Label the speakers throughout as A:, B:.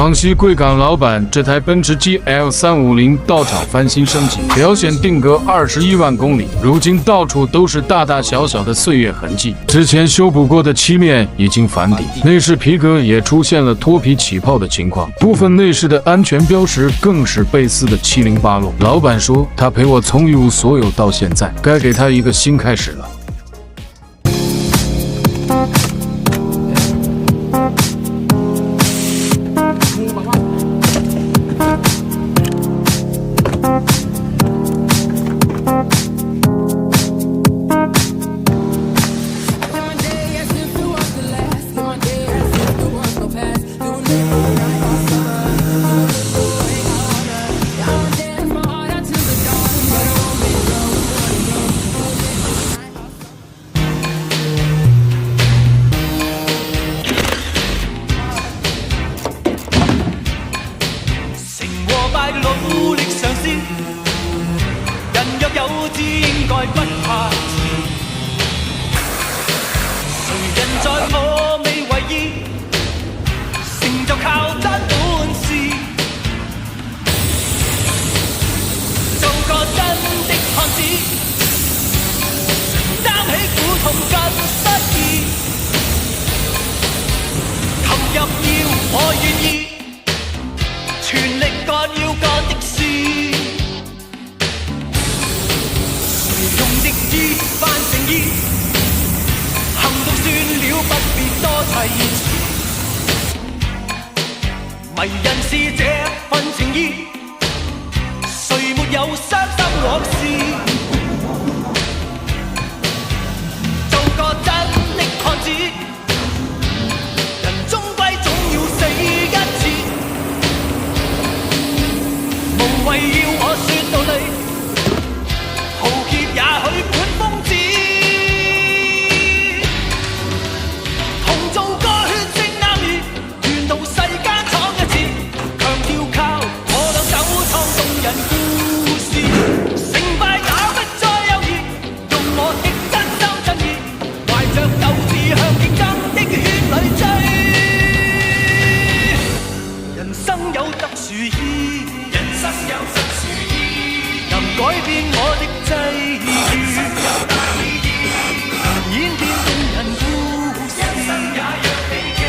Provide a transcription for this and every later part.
A: 广西贵港老板这台奔驰 GL350到厂翻新升级，表显定格21万公里，如今到处都是大大小小的岁月痕迹。之前修补过的漆面已经反底，内饰皮革也出现了脱皮起泡的情况，部分内饰的安全标识更是被撕得七零八落。老板说，他陪我从一无所有到现在，该给他一个新开始了。
B: 努力嘗試，人若有志應該不怕遲。誰人在我未為意，成就靠真本事。做個真的漢子，擔起苦痛更失意，投入要我願意。全力幹要幹的事，誰用的意扮誠意，行動算了，不必多砌詞。迷人是這份情意，誰沒有傷心往事？做個真的漢子，人終歸總要死一次。無謂要我說道理，豪傑也許本瘋子。同做個血性男兒，願到世間闖一次，強調靠我倆走創動人故事。成敗也不再猶豫，用我的真心真意，懷着鬥志向競爭的血裏追。人生有特殊意。有特殊意，能改變我的際遇，演變動人故事，一生也讓你記，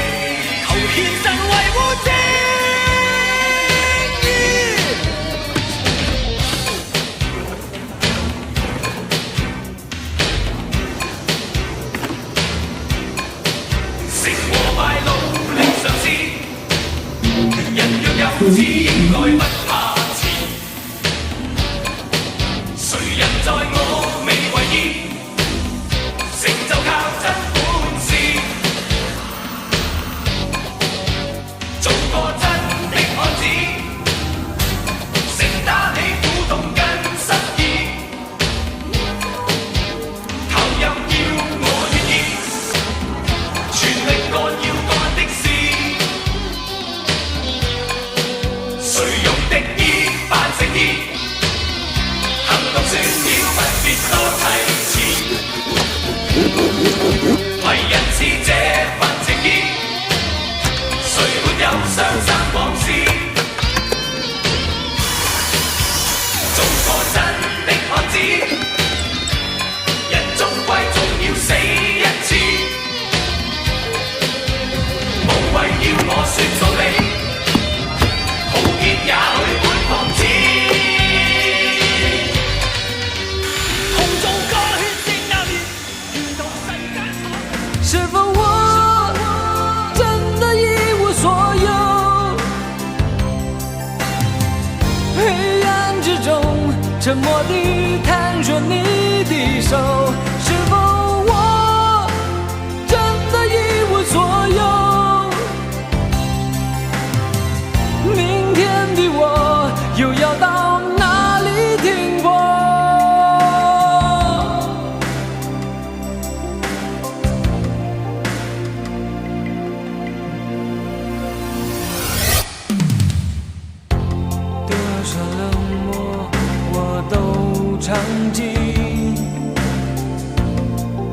B: 求獻身維護正義。成和敗努力嘗試，人若有志應該不怕。在我未為意，成就靠真本事，做個真的漢子，承擔起苦痛跟失意，投入要我願意，全力幹要幹的事，誰用的意扮誠意，行動算了，不必多砌詞。迷人是這份情意，誰沒有傷心往事？做個真的漢子，人終歸總要死一次。無謂要我說道理，豪傑也許本瘋子。
C: 是否我真的一无所有？黑暗之中，沉默地探索你的手。是否我真的一无所有？明天的我又要到哪里停泊？尝尽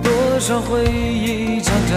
C: 多少回忆藏在